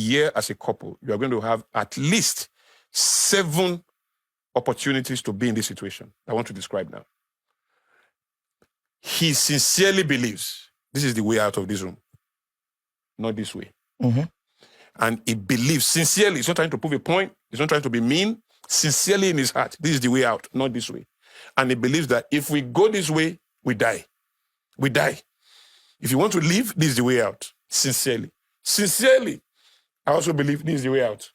year as a couple, you are going to have at least 7 opportunities to be in this situation I want to describe now. He sincerely believes this is the way out of this room, not this way. Mm-hmm. And he believes sincerely. He's not trying to prove a point. He's not trying to be mean. Sincerely in his heart, this is the way out, not this way. And he believes that if we go this way, we die. We die. If you want to live, this is the way out. Sincerely. Sincerely, I also believe this is the way out.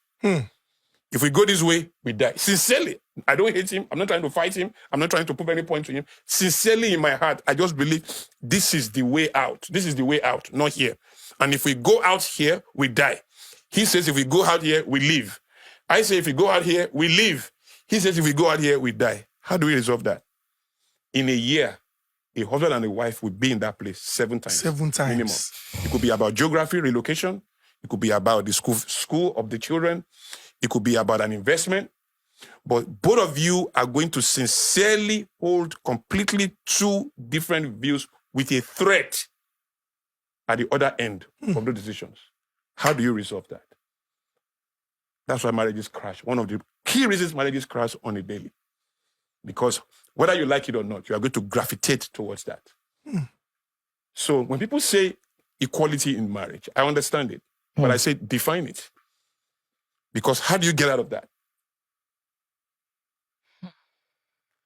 If we go this way, we die. Sincerely. I don't hate him. I'm not trying to fight him. I'm not trying to prove any point to him. Sincerely in my heart, I just believe this is the way out. This is the way out, not here. And if we go out here, we die. He says if we go out here, we live. I say if we go out here, we live. He says if we go out here, we die. How do we resolve that? In a year, a husband and a wife will be in that place 7 times. 7 times. Minimum. It could be about geography, relocation. It could be about the school of the children. It could be about an investment. But both of you are going to sincerely hold completely 2 different views with a threat at the other end of those decisions. How do you resolve that? That's why marriages crash. One of the key reasons marriages crash on a daily. Because whether you like it or not, you are going to gravitate towards that. So when people say equality in marriage, I understand it. But I say define it. Because how do you get out of that?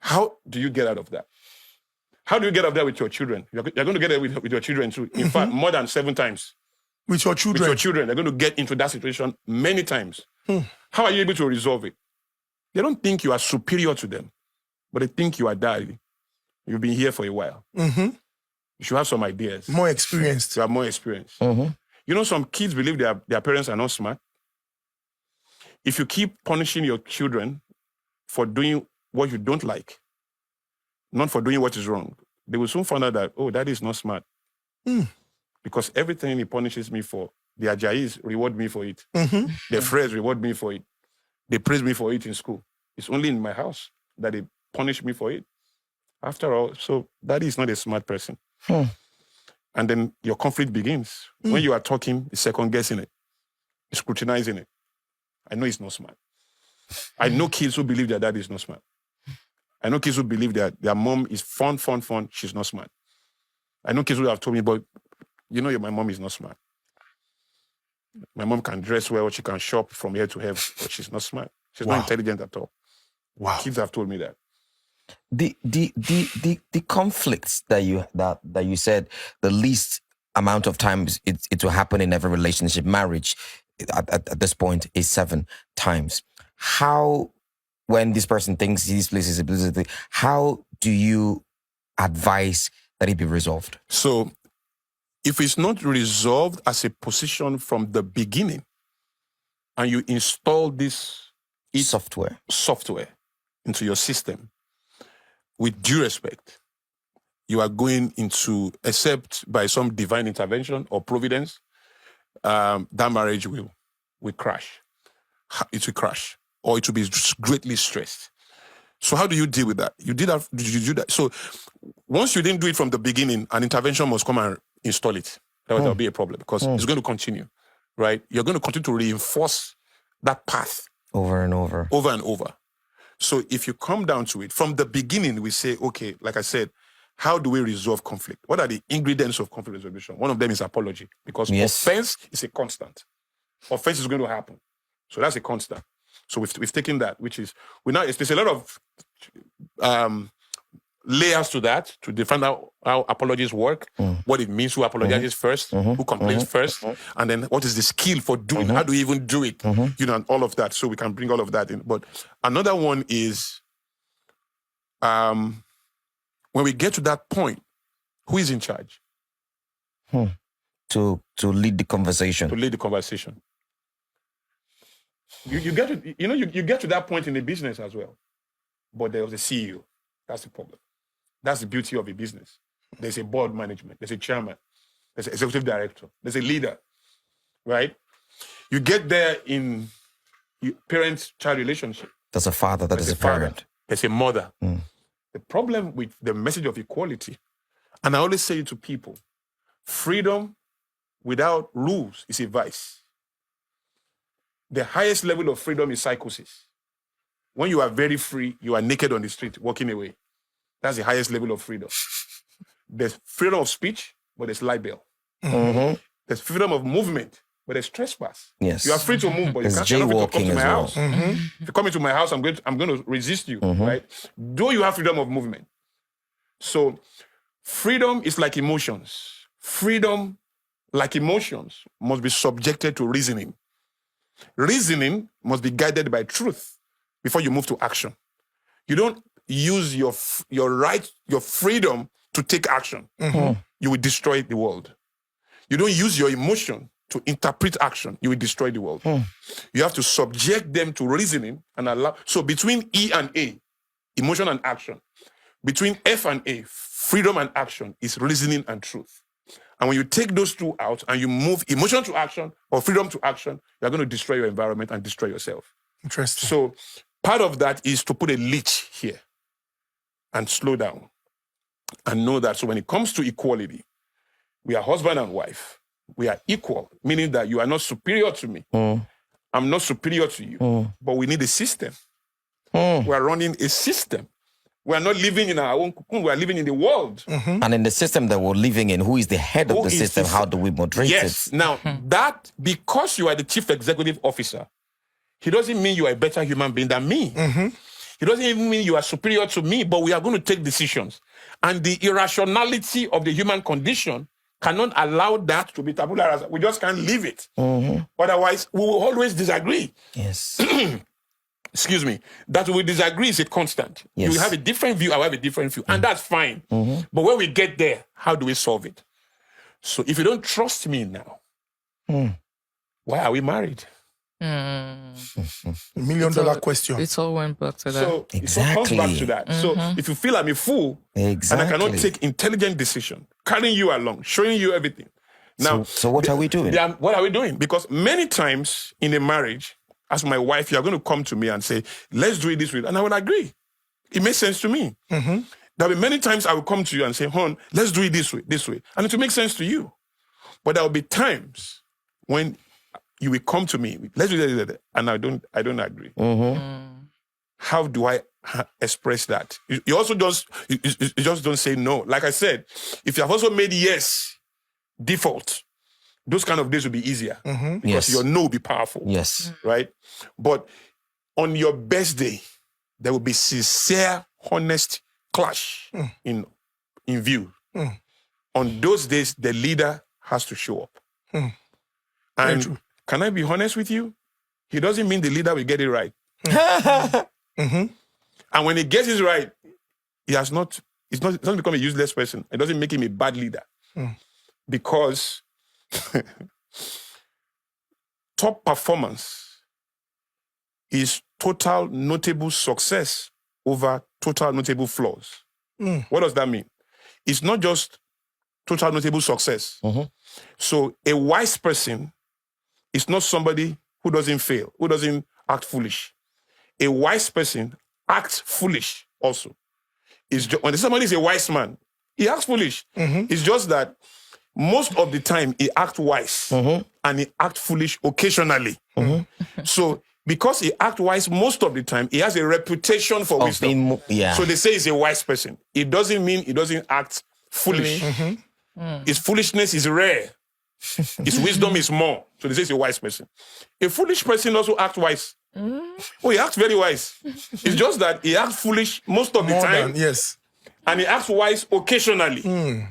How do you get out of that? How do you get out of that with your children? You're going to get it with your children too. In fact, more than 7 times. With your children? With your children. They're going to get into that situation many times. How are you able to resolve it? They don't think you are superior to them, but they think you are daddy. You've been here for a while. You should have some ideas. More experienced. You have more experience. You know, some kids believe their parents are not smart. If you keep punishing your children for doing what you don't like, not for doing what is wrong, they will soon find out that, oh, daddy is not smart. Because everything he punishes me for, the Ajayis reward me for it. Their friends reward me for it. They praise me for it in school. It's only in my house that they punish me for it. After all, so daddy is not a smart person. And then your conflict begins. When you are talking, he's second-guessing it. He's scrutinizing it. I know he's not smart. I know kids who believe their dad is not smart. I know kids who believe that their mom is fun. She's not smart. I know kids who have told me, but you know, my mom is not smart. My mom can dress well. She can shop from here to heaven, but she's not smart. She's not intelligent at all. Wow. Kids have told me that. The conflicts that you said, the least amount of times it will happen in every relationship, marriage, at this point is 7 times. How, when this person thinks this place is a business, how do you advise that it be resolved? So, if it's not resolved as a position from the beginning, and you install this software into your system, with due respect, you are going into, except by some divine intervention or providence, that marriage will crash. It will crash, or it will be greatly stressed. So how do you deal with that? You do that. So once you didn't do it from the beginning, an intervention must come and install it. That will be a problem because it's going to continue, right? You're going to continue to reinforce that path over and over. Over and over. So if you come down to it, from the beginning, we say, okay, like I said, how do we resolve conflict? What are the ingredients of conflict resolution? One of them is apology, because offense is a constant. Offense is going to happen. So that's a constant. So we've taken that, which is, there's a lot of layers to that, to define how apologies work, what it means, who apologizes first, who complains first, and then what is the skill for doing, how do we even do it, and all of that. So we can bring all of that in. But another one is, when we get to that point, who is in charge? To lead the conversation. To lead the conversation. You get to that point in the business as well. But there was a CEO. That's the problem. That's the beauty of a business. There's a board management. There's a chairman. There's an executive director. There's a leader, right? You get there in parent-child relationship. There's a father. There's a parent. There's a mother. The problem with the message of equality, and I always say it to people, freedom without rules is a vice. The highest level of freedom is psychosis. When you are very free, you are naked on the street, walking away. That's the highest level of freedom. There's freedom of speech, but there's libel. There's freedom of movement, but there's trespass. Yes. You are free to move, but you There's can't come jaywalking to my as well. house. If you come into my house, I'm going to resist you, right? Do you have freedom of movement? So freedom is like emotions. Freedom, like emotions, must be subjected to reasoning. Reasoning must be guided by truth before you move to action. You don't use your right, your freedom to take action. You will destroy the world. You don't use your emotion to interpret action. You will destroy the world. You have to subject them to reasoning and allow. So between E and A, emotion and action. Between F and A, freedom and action is reasoning and truth. And when you take those two out and you move emotion to action or freedom to action, you're going to destroy your environment and destroy yourself. Interesting. So part of that is to put a leash here and slow down and know that. So when it comes to equality, we are husband and wife. We are equal, meaning that you are not superior to me. I'm not superior to you, but we need a system. We are running a system. We are not living in our own cocoon. We are living in the world. And in the system that we're living in, who is the head of the system? How do we moderate Yes. it? Now, that, because you are the chief executive officer, he doesn't mean you are a better human being than me. It doesn't even mean you are superior to me, but we are going to take decisions. And the irrationality of the human condition cannot allow that to be tabula rasa. We just can't leave it. Otherwise, we will always disagree. Yes. Excuse me. That we disagree is a constant. Yes. You have a different view, I have a different view. And that's fine. But when we get there, how do we solve it? So if you don't trust me now, why are we married? $1 million question. It all went back to that. So it all comes back to that. So if you feel I'm a fool and I cannot take intelligent decision, carrying you along, showing you everything. Now, so what are we doing? What are we doing? Because many times in a marriage, as my wife, you're going to come to me and say, let's do it this way. And I will agree. It makes sense to me. There'll be many times I will come to you and say, hon, let's do it this way. And it will make sense to you. But there will be times when you will come to me, let's do that, and I don't agree. How do I express that? You also you just don't say no. Like I said, if you have also made yes default, those kind of days will be easier because your no will be powerful. Yes. Right? But on your best day, there will be sincere, honest clash in view. On those days, the leader has to show up. And can I be honest with you? He doesn't mean the leader will get it right. And when he gets it right, he's not become a useless person. It doesn't make him a bad leader. Because top performance is total notable success over total notable flaws. What does that mean? It's not just total notable success. So a wise person is not somebody who doesn't fail, who doesn't act foolish. A wise person acts foolish also. When somebody is a wise man, he acts foolish. It's just that most of the time he acts wise and he acts foolish occasionally. So because he acts wise most of the time, he has a reputation for wisdom. So they say he's a wise person. It doesn't mean he doesn't act foolish. His foolishness is rare. His wisdom is more. So they say he's a wise person. A foolish person also acts wise. Oh, he acts very wise. It's just that he acts foolish most of the time. Yes. And he acts wise occasionally.